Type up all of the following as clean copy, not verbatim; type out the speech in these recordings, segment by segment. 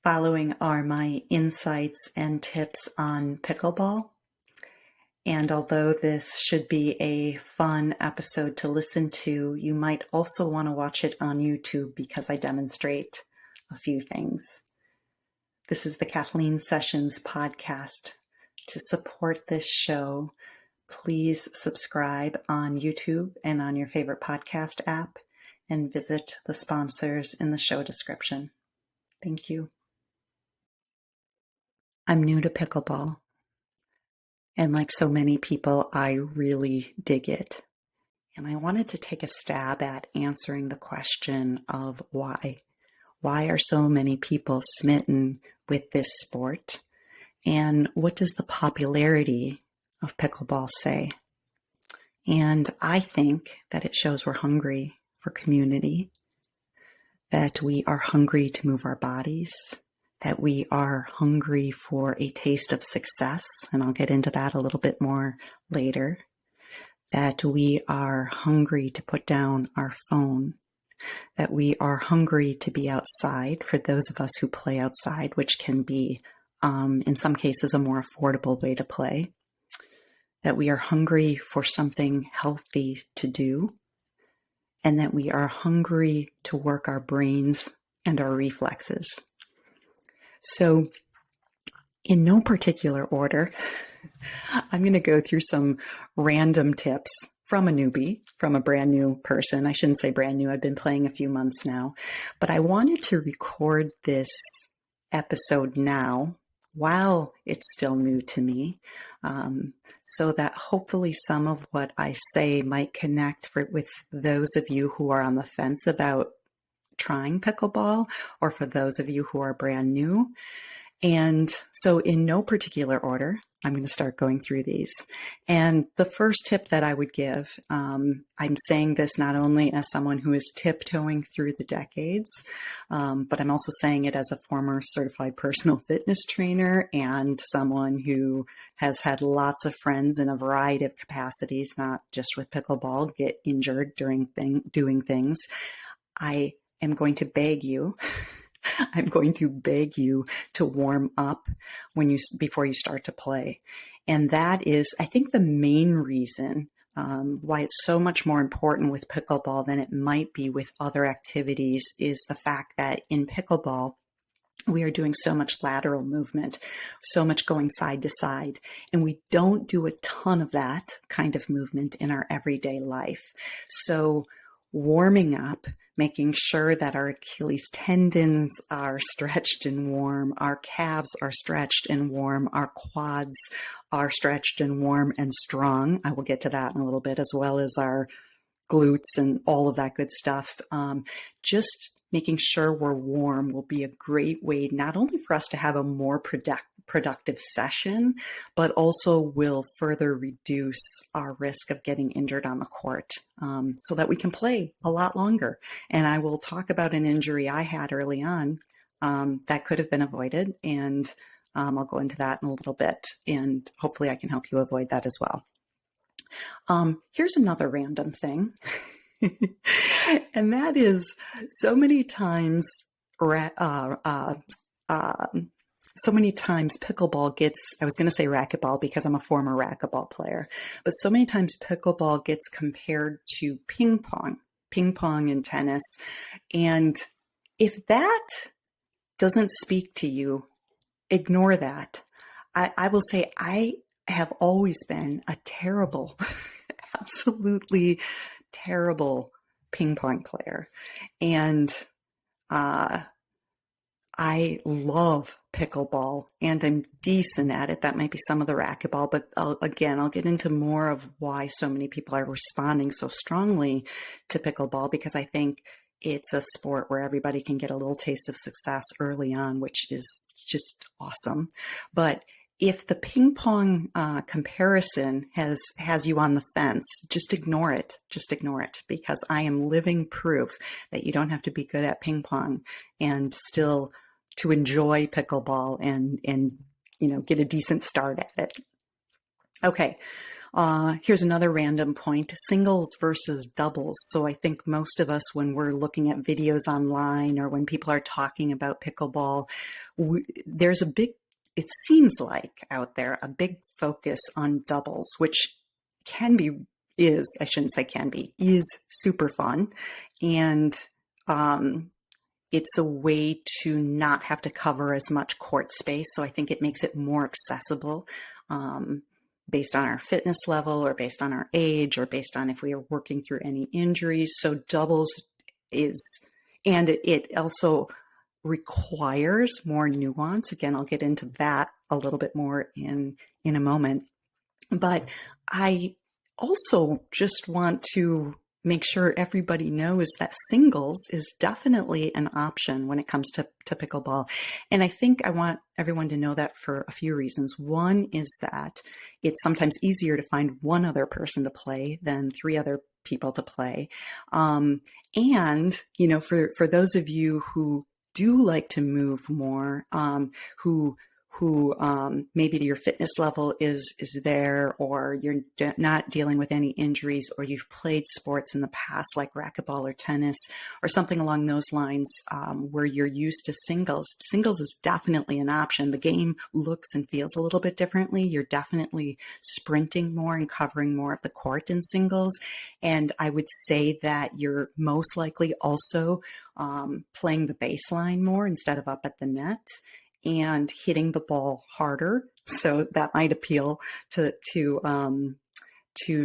Following are my insights and tips on pickleball. And although this should be a fun episode to listen to, you might also want to watch it on YouTube because I demonstrate a few things. This is the Kathleen Sessions Podcast. To support this show, please subscribe on YouTube and on your favorite podcast app, and visit the sponsors in the show description. Thank you. I'm new to pickleball, and like so many people, I really dig it. And I wanted to take a stab at answering the question of why. Why are so many people smitten with this sport? And what does the popularity of pickleball say? And I think that it shows we're hungry for community, that we are hungry to move our bodies, that we are hungry for a taste of success, and I'll get into that a little bit more later, that we are hungry to put down our phone, that we are hungry to be outside for those of us who play outside, which can be, in some cases, a more affordable way to play, that we are hungry for something healthy to do, and that we are hungry to work our brains and our reflexes. So, in no particular order, I'm going to go through some random tips from a newbie, from a brand new person. I shouldn't say brand new. I've been playing a few months now, but I wanted to record this episode now while it's still new to me, so that hopefully some of what I say might connect with those of you who are on the fence about trying pickleball, or for those of you who are brand new. And so in no particular order, I'm going to start going through these. And the first tip that I would give, I'm saying this not only as someone who is tiptoeing through the decades, but I'm also saying it as a former certified personal fitness trainer and someone who has had lots of friends in a variety of capacities, not just with pickleball, get injured during doing things. I am going to beg you I'm going to beg you to warm up before you start to play. And that is, I think, the main reason why it's so much more important with pickleball than it might be with other activities is the fact that in pickleball, we are doing so much lateral movement, so much going side to side, and we don't do a ton of that kind of movement in our everyday life. So warming up, making sure that our Achilles tendons are stretched and warm, our calves are stretched and warm, our quads are stretched and warm and strong. I will get to that in a little bit, as well as our glutes and all of that good stuff. Just making sure we're warm will be a great way, not only for us to have a more productive session, but also will further reduce our risk of getting injured on the court, so that we can play a lot longer. And I will talk about an injury I had early on that could have been avoided. And I'll go into that in a little bit, and hopefully I can help you avoid that as well. Here's another random thing. And that is, so many times pickleball gets, I was going to say racquetball because I'm a former racquetball player, but so many times pickleball gets compared to ping pong and tennis. And if that doesn't speak to you, ignore that. I will say I have always been a terrible, absolutely terrible ping pong player. And I love pickleball, and I'm decent at it. That might be some of the racquetball, but I'll get into more of why so many people are responding so strongly to pickleball, because I think it's a sport where everybody can get a little taste of success early on, which is just awesome. But if the ping pong comparison has you on the fence, just ignore it. Just ignore it, because I am living proof that you don't have to be good at ping pong and still to enjoy pickleball and get a decent start at it. Okay, Here's another random point, singles versus doubles. So I think most of us, when we're looking at videos online or when people are talking about pickleball, there's a big, it seems like out there, a big focus on doubles, which can be, I shouldn't say can be, is super fun. And it's a way to not have to cover as much court space. So I think it makes it more accessible based on our fitness level or based on our age or based on if we are working through any injuries. So doubles is, and it also requires more nuance. Again, I'll get into that a little bit more in a moment. But I also just want to make sure everybody knows that singles is definitely an option when it comes to pickleball. And I think I want everyone to know that for a few reasons. One is that it's sometimes easier to find one other person to play than three other people to play. And, for those of you who do like to move more, who maybe your fitness level is there, or you're not dealing with any injuries, or you've played sports in the past like racquetball or tennis or something along those lines, where you're used to singles. Singles is definitely an option. The game looks and feels a little bit differently. You're definitely sprinting more and covering more of the court in singles. And I would say that you're most likely also playing the baseline more instead of up at the net, and hitting the ball harder. So that might appeal to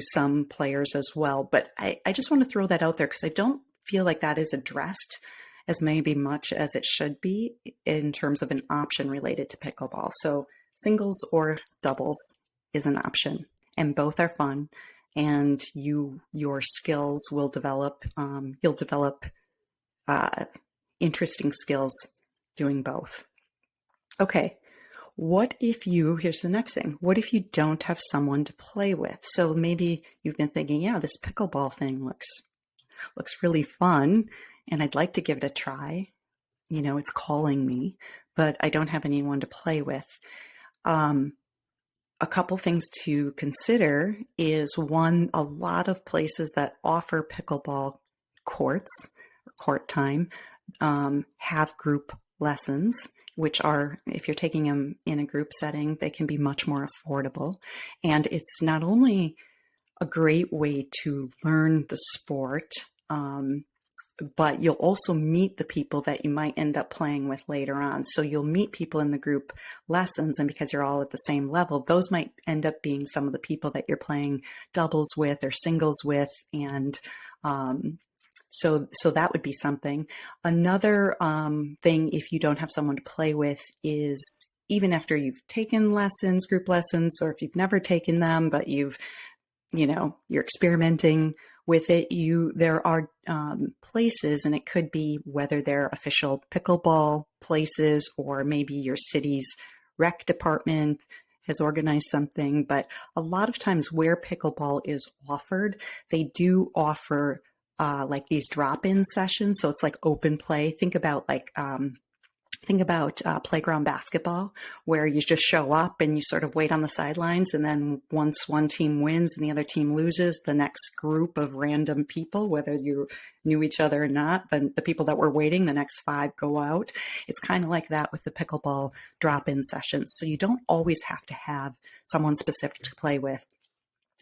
some players as well. But I just want to throw that out there because I don't feel like that is addressed as maybe much as it should be in terms of an option related to pickleball. So singles or doubles is an option, and both are fun, and your skills will develop. You'll develop interesting skills doing both. Okay, here's the next thing. What if you don't have someone to play with? So maybe you've been thinking, yeah, this pickleball thing looks really fun and I'd like to give it a try. It's calling me, but I don't have anyone to play with. A couple things to consider is, one, a lot of places that offer pickleball courts or court time have group lessons, which are, if you're taking them in a group setting, they can be much more affordable. And it's not only a great way to learn the sport, but you'll also meet the people that you might end up playing with later on. So you'll meet people in the group lessons, and because you're all at the same level, those might end up being some of the people that you're playing doubles with or singles with. And So that would be something. Another thing, if you don't have someone to play with, is even after you've taken lessons, group lessons, or if you've never taken them, but you're experimenting with it, there are places, and it could be whether they're official pickleball places or maybe your city's rec department has organized something. But a lot of times where pickleball is offered, they do offer like these drop-in sessions. So it's like open play. Think about playground basketball, where you just show up and you sort of wait on the sidelines. And then once one team wins and the other team loses, the next group of random people, whether you knew each other or not, the people that were waiting, the next 5 go out. It's kind of like that with the pickleball drop-in sessions. So you don't always have to have someone specific to play with.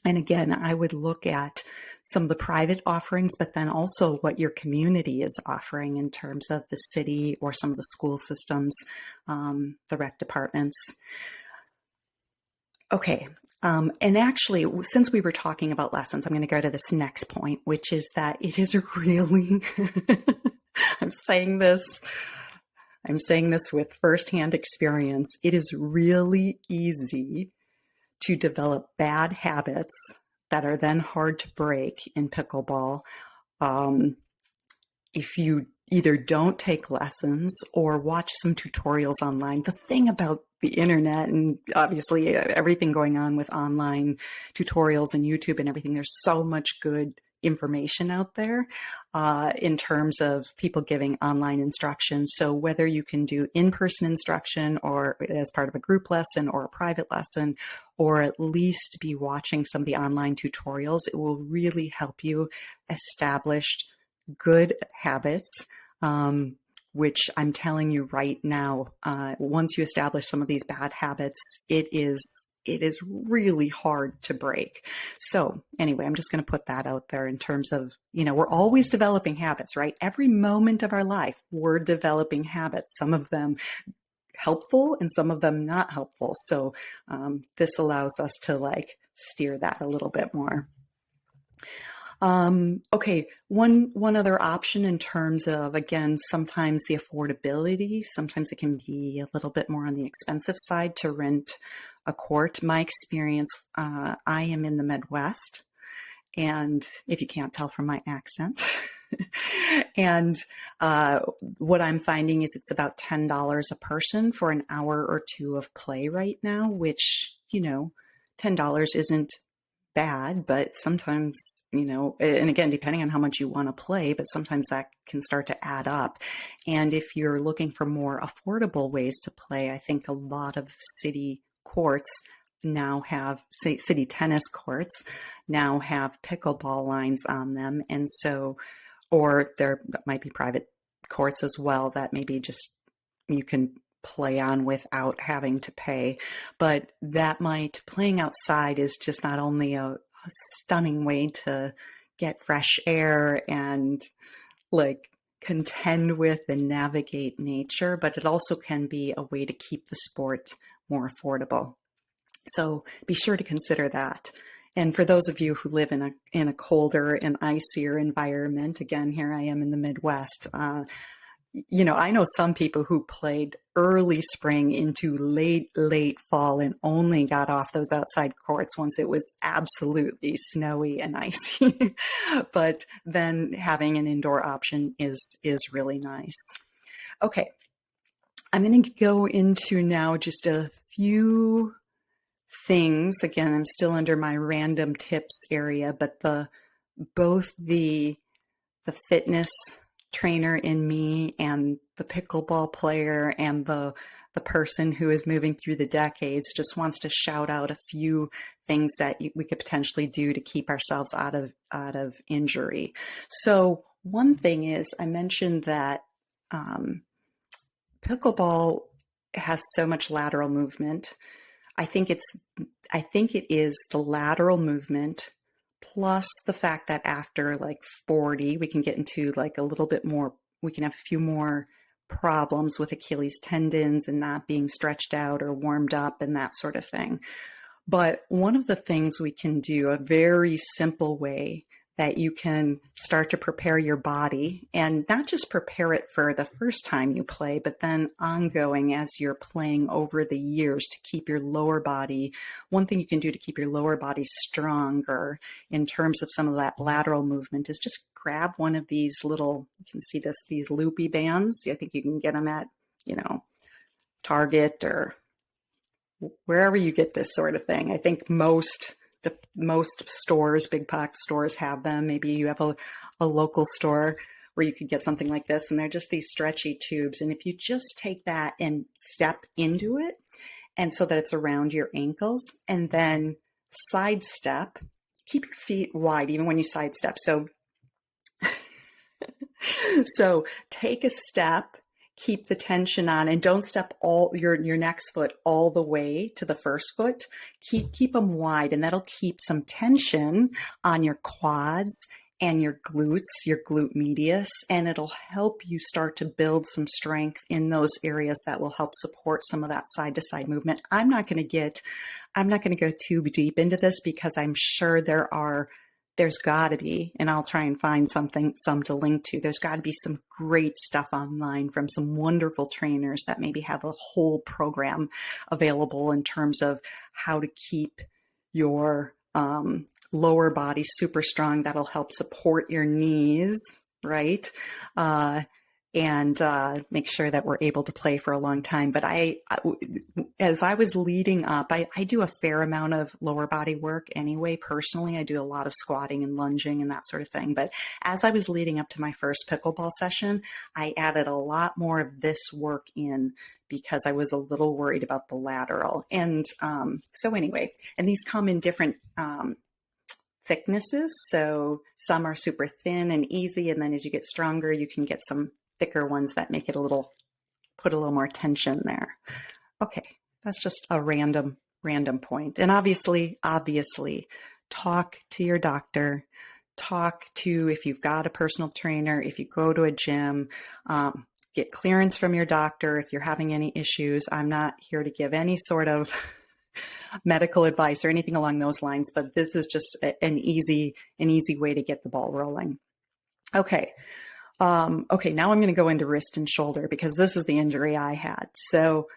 And again, I would look at some of the private offerings, but then also what your community is offering in terms of the city or some of the school systems, the rec departments. Okay. And actually, since we were talking about lessons, I'm going to go to this next point, which is that it is really, I'm saying this with firsthand experience. It is really easy to develop bad habits that are then hard to break in pickleball if you either don't take lessons or watch some tutorials online. The thing about the internet, and obviously everything going on with online tutorials and YouTube and everything, there's so much good information out there in terms of people giving online instruction. So whether you can do in-person instruction or as part of a group lesson or a private lesson, or at least be watching some of the online tutorials, it will really help you establish good habits, which I'm telling you right now, once you establish some of these bad habits, it is really hard to break. So anyway, I'm just going to put that out there in terms of, we're always developing habits, right? Every moment of our life, we're developing habits, some of them helpful and some of them not helpful. So this allows us to steer that a little bit more. Okay, one other option in terms of, again, sometimes the affordability, sometimes it can be a little bit more on the expensive side to rent a court. My experience, I am in the Midwest, and if you can't tell from my accent, and what I'm finding is it's about $10 a person for an hour or two of play right now, which, $10 isn't bad, but sometimes, and again, depending on how much you want to play, but sometimes that can start to add up. And if you're looking for more affordable ways to play, I think a lot of city courts now have, city tennis courts now have pickleball lines on them. And so, or there might be private courts as well that maybe just you can play on without having to pay. But playing outside is just not only a stunning way to get fresh air and contend with and navigate nature, but it also can be a way to keep the sport more affordable. So be sure to consider that. And for those of you who live in a colder and icier environment, again, here I am in the Midwest, I know some people who played early spring into late fall and only got off those outside courts once it was absolutely snowy and icy. But then having an indoor option is really nice. Okay, I'm going to go into now just a few things. Again, I'm still under my random tips area, but both the fitness trainer in me and the pickleball player and the person who is moving through the decades just wants to shout out a few things that we could potentially do to keep ourselves out of injury. So one thing is, I mentioned that pickleball has so much lateral movement. I think it is the lateral movement plus the fact that after 40, we can get into a little bit more, we can have a few more problems with Achilles tendons and not being stretched out or warmed up and that sort of thing. But one of the things we can do, a very simple way that you can start to prepare your body, and not just prepare it for the first time you play, but then ongoing as you're playing over the years to keep your lower body. One thing you can do to keep your lower body stronger in terms of some of that lateral movement is just grab one of these little, you can see these loopy bands. I think you can get them at, Target or wherever you get this sort of thing. I think most stores, big box stores have them. Maybe you have a local store where you could get something like this, and they're just these stretchy tubes. And if you just take that and step into it, and so that it's around your ankles, and then sidestep, keep your feet wide even when you sidestep. So take a step, keep the tension on, and don't step all your next foot all the way to the first foot. Keep them wide, and that'll keep some tension on your quads and your glutes, your glute medius, and it'll help you start to build some strength in those areas that will help support some of that side to side movement. I'm not going to go too deep into this because I'm sure there's got to be, and I'll try and find some to link to. There's got to be some great stuff online from some wonderful trainers that maybe have a whole program available in terms of how to keep your lower body super strong. That'll help support your knees, right? and make sure that we're able to play for a long time. But as I was leading up, I do a fair amount of lower body work anyway. Personally, I do a lot of squatting and lunging and that sort of thing. But as I was leading up to my first pickleball session, I added a lot more of this work in because I was a little worried about the lateral. And so anyway, and these come in different thicknesses. So some are super thin and easy. And then as you get stronger, you can get some thicker ones that make it put a little more tension there. Okay. That's just a random point. And obviously, talk to your doctor, if you've got a personal trainer, if you go to a gym, get clearance from your doctor if you're having any issues. I'm not here to give any sort of medical advice or anything along those lines, but this is just an easy way to get the ball rolling. Okay. Okay. Now I'm going to go into wrist and shoulder because this is the injury I had. So,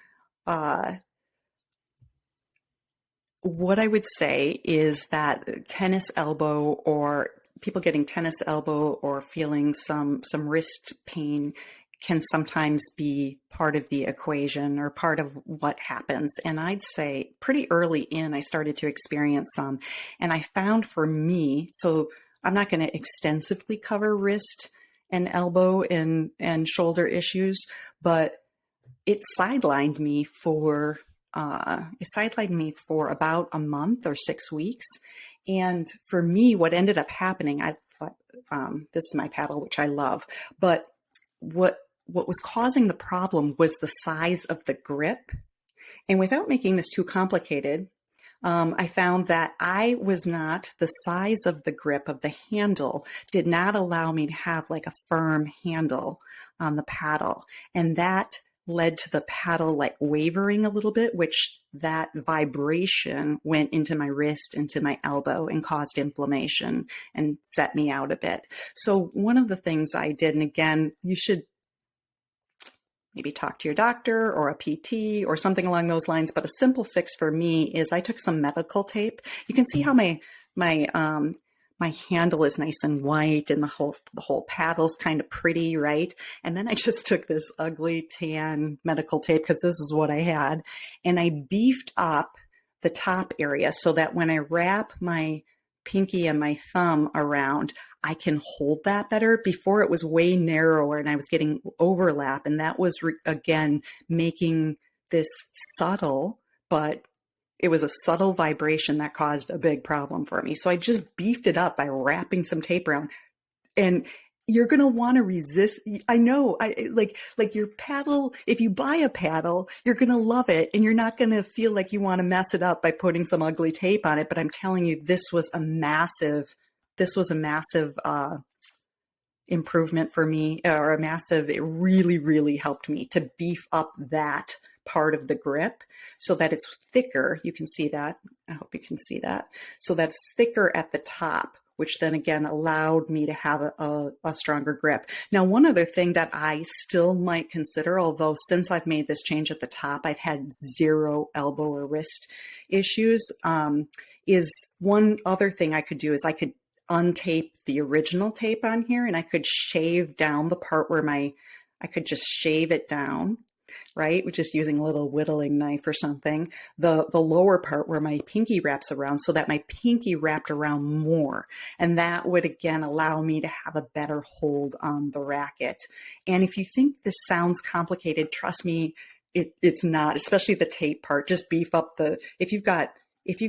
what I would say is that tennis elbow, or people getting tennis elbow or feeling some wrist pain, can sometimes be part of the equation or part of what happens. And I'd say pretty early in, I started to experience some. And I found for me, so I'm not going to extensively cover wrist and elbow and shoulder issues, but it sidelined me for about a month or 6 weeks. And for me, what ended up happening, I thought, this is my paddle, which I love, but what was causing the problem was the size of the grip. And without making this too complicated, I found that the size of the grip of the handle did not allow me to have like a firm handle on the paddle. And that led to the paddle like wavering a little bit, which that vibration went into my wrist, into my elbow, and caused inflammation and set me out a bit. So one of the things I did, and again, you should maybe talk to your doctor or a PT or something along those lines. But a simple fix for me is I took some medical tape. You can see how my handle is nice and white and the whole paddle's kind of pretty, right? And then I just took this ugly tan medical tape, because this is what I had, and I beefed up the top area so that when I wrap my pinky and my thumb around, I can hold that better. Before it was way narrower and I was getting overlap. And that was, again, making this subtle, but it was a subtle vibration that caused a big problem for me. So I just beefed it up by wrapping some tape around. And you're going to want to resist. I know, like your paddle, if you buy a paddle, you're going to love it. And you're not going to feel like you want to mess it up by putting some ugly tape on it. But I'm telling you, this was a massive improvement for me, it really, really helped me to beef up that part of the grip so that it's thicker. You can see that. I hope you can see that. So that's thicker at the top, which then again allowed me to have a stronger grip. Now, one other thing that I still might consider, although since I've made this change at the top, I've had zero elbow or wrist issues, is one other thing I could do is I could untape the original tape on here, and I could shave down the part where I could just shave it down, right? Which is using a little whittling knife or something, the lower part where my pinky wraps around, so that my pinky wrapped around more. And that would again allow me to have a better hold on the racket. And if you think this sounds complicated, trust me, it's not, especially the tape part. Just beef up if you've got if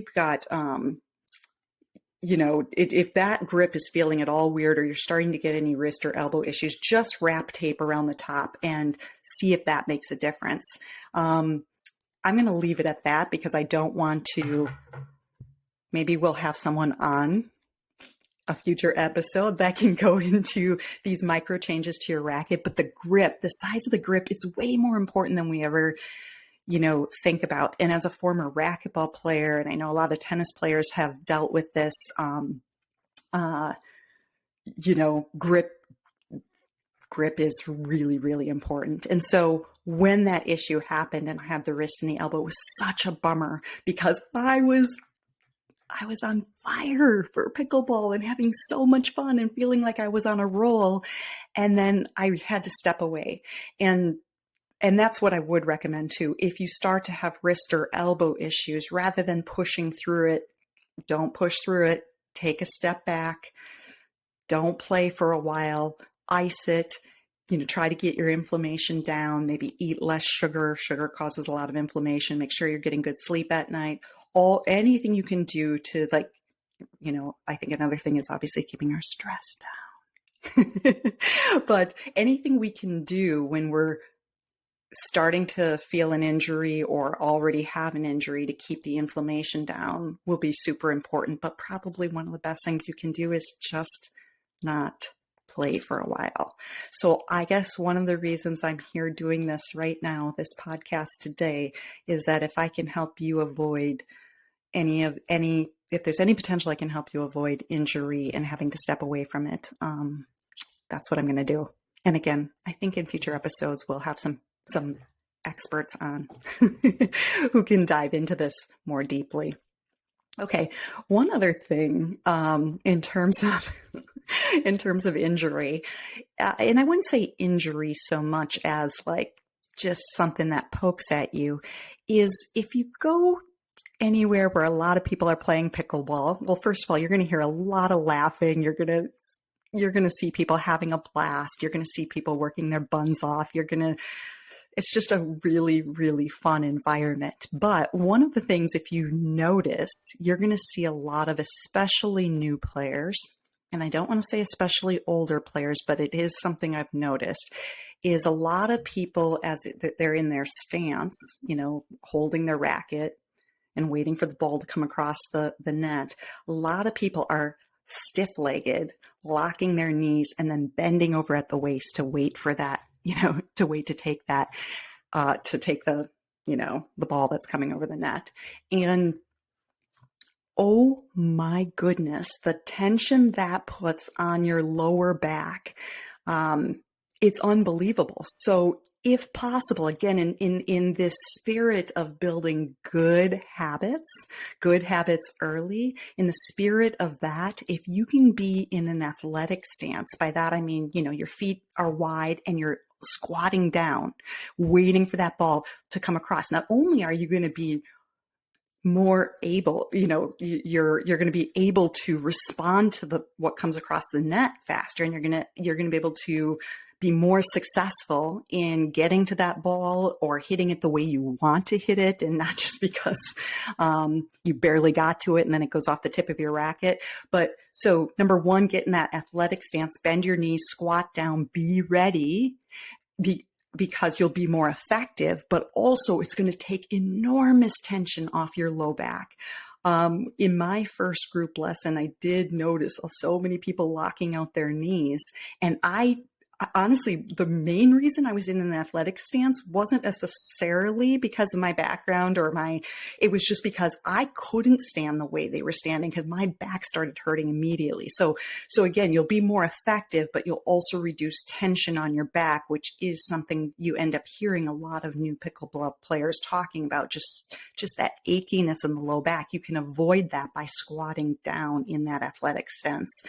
that grip is feeling at all weird, or you're starting to get any wrist or elbow issues, just wrap tape around the top and see if that makes a difference. I'm going to leave it at that because I don't want to, maybe we'll have someone on a future episode that can go into these micro changes to your racket. But the grip, the size of the grip, it's way more important than we ever think about. And as a former racquetball player, and I know a lot of tennis players have dealt with this, grip is really, really important. And so when that issue happened and I had the wrist and the elbow, it was such a bummer because I was I was on fire for pickleball and having so much fun and feeling like I was on a roll. And then I had to step away. And that's what I would recommend too. If you start to have wrist or elbow issues, rather than pushing through it, don't push through it. Take a step back. Don't play for a while. Ice it. Try to get your inflammation down. Maybe eat less sugar. Sugar causes a lot of inflammation. Make sure you're getting good sleep at night. Anything you can do to I think another thing is obviously keeping our stress down. But anything we can do when we're starting to feel an injury or already have an injury to keep the inflammation down will be super important. But probably one of the best things you can do is just not play for a while. So I guess one of the reasons I'm here doing this right now, this podcast today, is that if I can help you avoid if there's any potential I can help you avoid injury and having to step away from it, that's what I'm going to do. And again, I think in future episodes, we'll have some experts on who can dive into this more deeply. Okay. One other thing, in terms of injury, and I wouldn't say injury so much as like just something that pokes at you, is if you go anywhere where a lot of people are playing pickleball, well, first of all, you're going to hear a lot of laughing. You're going to see people having a blast. You're going to see people working their buns off. It's just a really, really fun environment. But one of the things, if you notice, you're going to see a lot of especially new players, and I don't want to say especially older players, but it is something I've noticed, is a lot of people as they're in their stance, holding their racket and waiting for the ball to come across the net. A lot of people are stiff-legged, locking their knees, and then bending over at the waist to wait for that, to take that, to take the ball that's coming over the net. And oh my goodness, the tension that puts on your lower back, it's unbelievable. So if possible, again, in this spirit of building good habits early, in the spirit of that, if you can be in an athletic stance, by that I mean, your feet are wide and you're squatting down, waiting for that ball to come across. Not only are you going to be more able, you're going to be able to respond to what comes across the net faster, and you're going to be able to be more successful in getting to that ball or hitting it the way you want to hit it, and not just because you barely got to it and then it goes off the tip of your racket. But so number one, get in that athletic stance, bend your knees, squat down, be ready, because you'll be more effective, but also it's going to take enormous tension off your low back. In my first group lesson, I did notice so many people locking out their knees. And honestly, the main reason I was in an athletic stance wasn't necessarily because of my background it was just because I couldn't stand the way they were standing because my back started hurting immediately. So again, you'll be more effective, but you'll also reduce tension on your back, which is something you end up hearing a lot of new pickleball players talking about, just that achiness in the low back. You can avoid that by squatting down in that athletic stance.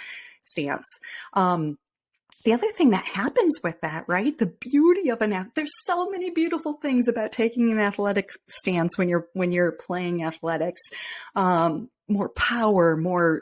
The other thing that happens with that, right? The beauty of there's so many beautiful things about taking an athletic stance when you're playing athletics. More power, more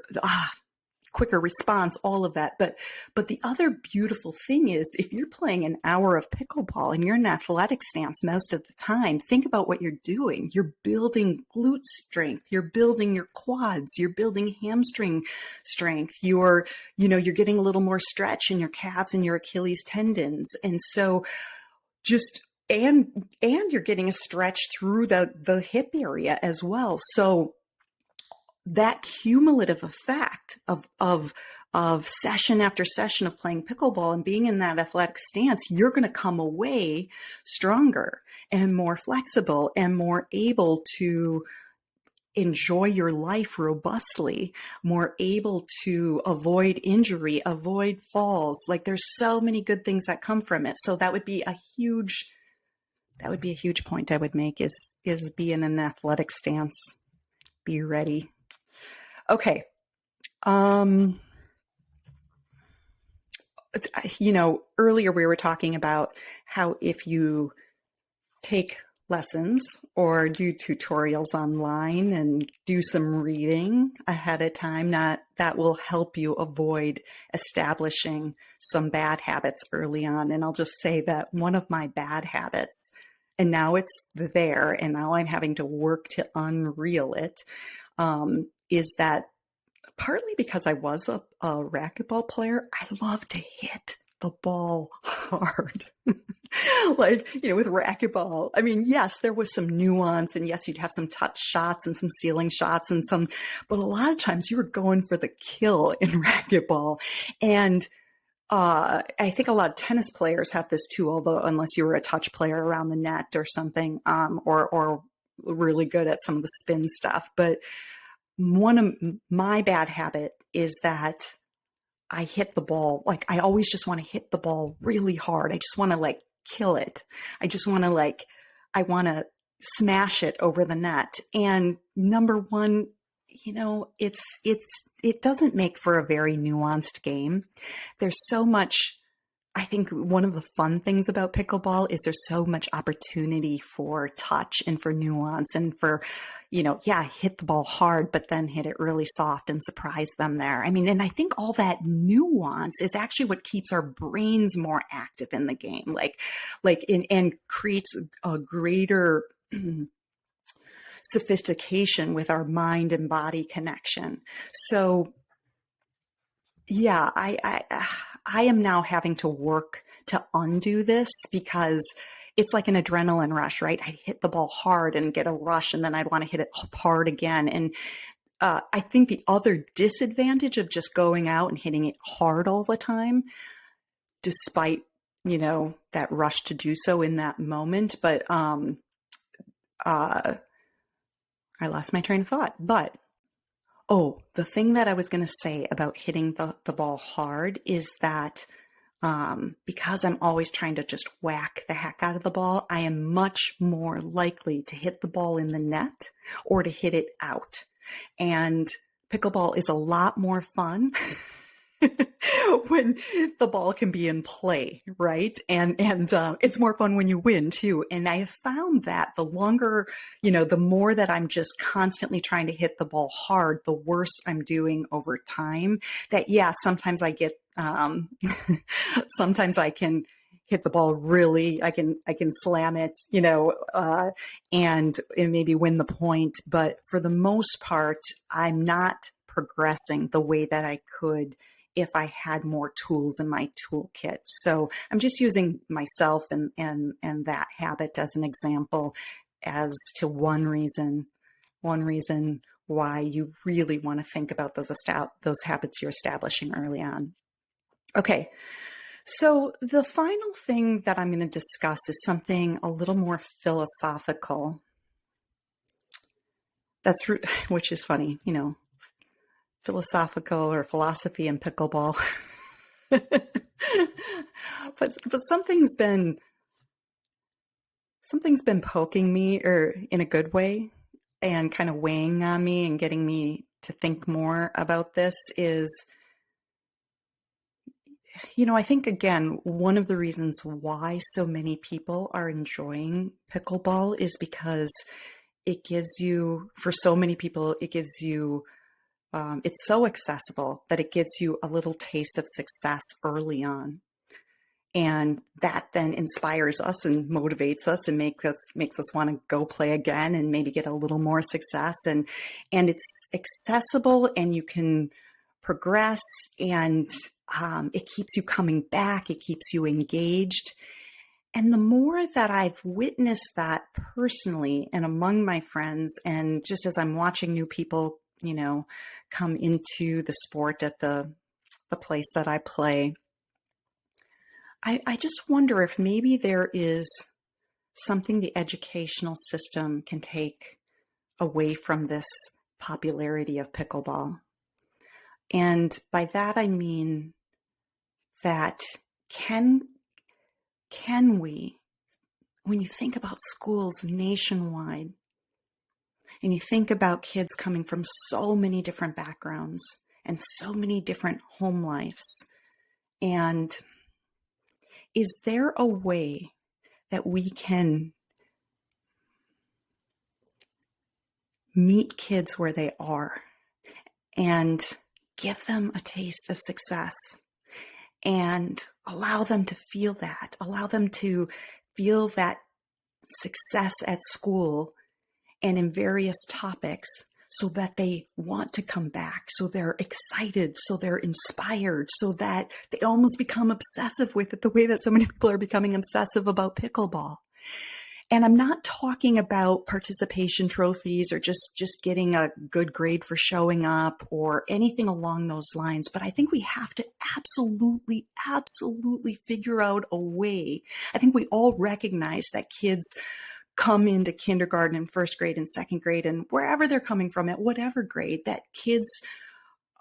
quicker response, all of that. But the other beautiful thing is, if you're playing an hour of pickleball and you're in an athletic stance most of the time, think about what you're doing. You're building glute strength. You're building your quads. You're building hamstring strength. You're getting a little more stretch in your calves and your Achilles tendons. And so and you're getting a stretch through the hip area as well. So that cumulative effect of session after session of playing pickleball and being in that athletic stance, you're going to come away stronger and more flexible and more able to enjoy your life robustly, more able to avoid injury, avoid falls. Like, there's so many good things that come from it. So that would be a huge point I would make, is be in an athletic stance. Be ready. Okay. Earlier we were talking about how if you take lessons or do tutorials online and do some reading ahead of time, that will help you avoid establishing some bad habits early on. And I'll just say that one of my bad habits, and now it's there, and now I'm having to work to unreel it, is that partly because I was a racquetball player, I love to hit the ball hard. Like, with racquetball, I mean, yes, there was some nuance, and yes, you'd have some touch shots and some ceiling shots but a lot of times you were going for the kill in racquetball. And I think a lot of tennis players have this too, although unless you were a touch player around the net or something, or really good at some of the spin stuff. But one of my bad habit is that I hit the ball. Like, I always just want to hit the ball really hard. I just want to kill it. I just want to I want to smash it over the net. And number one, it doesn't make for a very nuanced game. There's so much. I think one of the fun things about pickleball is there's so much opportunity for touch and for nuance and for, hit the ball hard, but then hit it really soft and surprise them there. I mean, and I think all that nuance is actually what keeps our brains more active in the game, and creates a greater sophistication with our mind and body connection. So yeah, I am now having to work to undo this because it's like an adrenaline rush, right? I hit the ball hard and get a rush, and then I'd want to hit it hard again. And I think the other disadvantage of just going out and hitting it hard all the time, despite, that rush to do so in that moment. But I lost my train of thought. But the thing that I was going to say about hitting the ball hard is that because I'm always trying to just whack the heck out of the ball, I am much more likely to hit the ball in the net or to hit it out. And pickleball is a lot more fun when the ball can be in play, right? And it's more fun when you win too. And I have found that the longer, the more that I'm just constantly trying to hit the ball hard, the worse I'm doing over time. That, yeah, sometimes I get, sometimes I can hit the ball really, I can slam it, and maybe win the point. But for the most part, I'm not progressing the way that I could if I had more tools in my toolkit. So I'm just using myself and that habit as an example as to one reason why you really want to think about those habits you're establishing early on. Okay. So the final thing that I'm going to discuss is something a little more philosophical. Which is funny, philosophical or philosophy and pickleball. but something's been poking me, or in a good way, and kind of weighing on me and getting me to think more about this is, I think, again, one of the reasons why so many people are enjoying pickleball is because it gives you, for so many people, it gives you, it's so accessible that it gives you a little taste of success early on. And that then inspires us and motivates us and makes us want to go play again and maybe get a little more success. And it's accessible, and you can progress, and it keeps you coming back. It keeps you engaged. And the more that I've witnessed that personally and among my friends, and just as I'm watching new people, come into the sport at the place that I play, I just wonder if maybe there is something the educational system can take away from this popularity of pickleball. And by that, I mean that can we, when you think about schools nationwide, And you think about kids coming from so many different backgrounds and so many different home lives. And is there a way that we can meet kids where they are and give them a taste of success and allow them to feel that, success at school and in various topics, so that they want to come back, so they're excited, so they're inspired, so that they almost become obsessive with it, the way that so many people are becoming obsessive about pickleball. And I'm not talking about participation trophies or just getting a good grade for showing up or anything along those lines, but I think we have to absolutely figure out a way. I think we all recognize that kids come into kindergarten and first grade and second grade and wherever they're coming from at whatever grade, that kids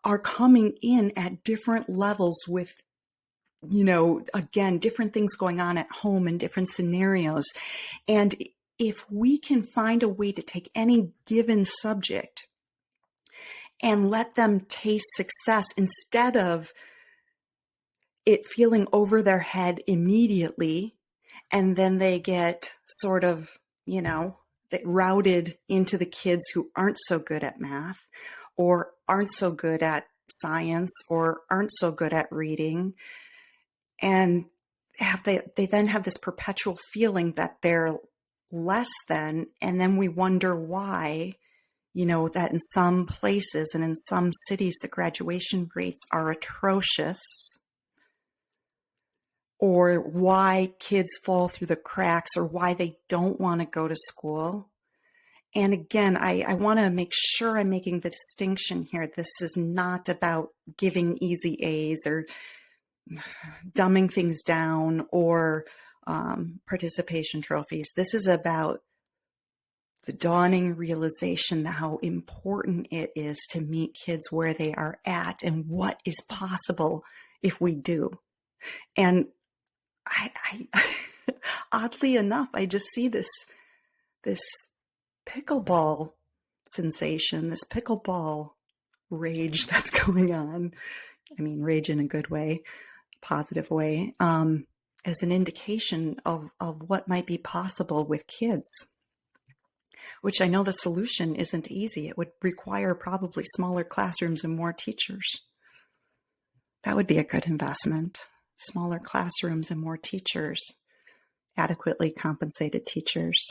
are coming in at different levels with, again, different things going on at home and different scenarios. And if we can find a way to take any given subject and let them taste success instead of it feeling over their head immediately, and then they get sort of, routed into the kids who aren't so good at math or aren't so good at science or aren't so good at reading. And they then have this perpetual feeling that they're less than. And then we wonder why, that in some places and in some cities, the graduation rates are atrocious, or why kids fall through the cracks, or why they don't want to go to school. And again, I want to make sure I'm making the distinction here. This is not about giving easy A's or dumbing things down or participation trophies. This is about the dawning realization that how important it is to meet kids where they are at and what is possible if we do. And I oddly enough, I just see this pickleball sensation, this pickleball rage that's going on. I mean, rage in a good way, positive way, as an indication of what might be possible with kids, which I know the solution isn't easy. It would require probably smaller classrooms and more teachers. That would be a good investment. Smaller classrooms and more teachers, adequately compensated teachers.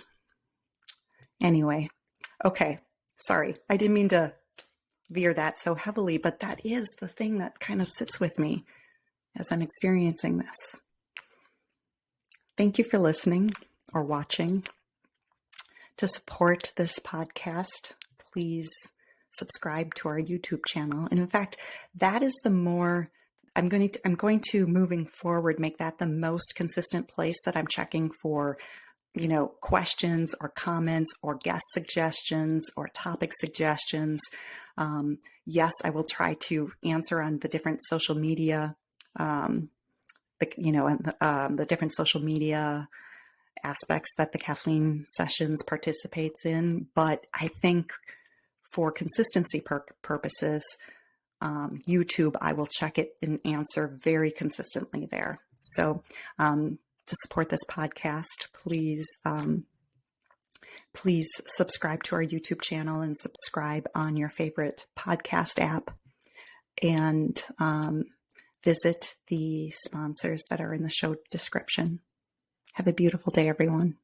Anyway, okay, sorry. I didn't mean to veer that so heavily, but that is the thing that kind of sits with me as I'm experiencing this. Thank you for listening or watching. To support this podcast, please subscribe to our YouTube channel. And in fact, that is I'm going to moving forward, make that the most consistent place that I'm checking for, questions or comments or guest suggestions or topic suggestions. Yes, I will try to answer on the different social media, the different social media aspects that the Kathleen Sessions participates in. But I think for consistency purposes, YouTube, I will check it and answer very consistently there. So to support this podcast, please subscribe to our YouTube channel and subscribe on your favorite podcast app, and visit the sponsors that are in the show description. Have a beautiful day, everyone.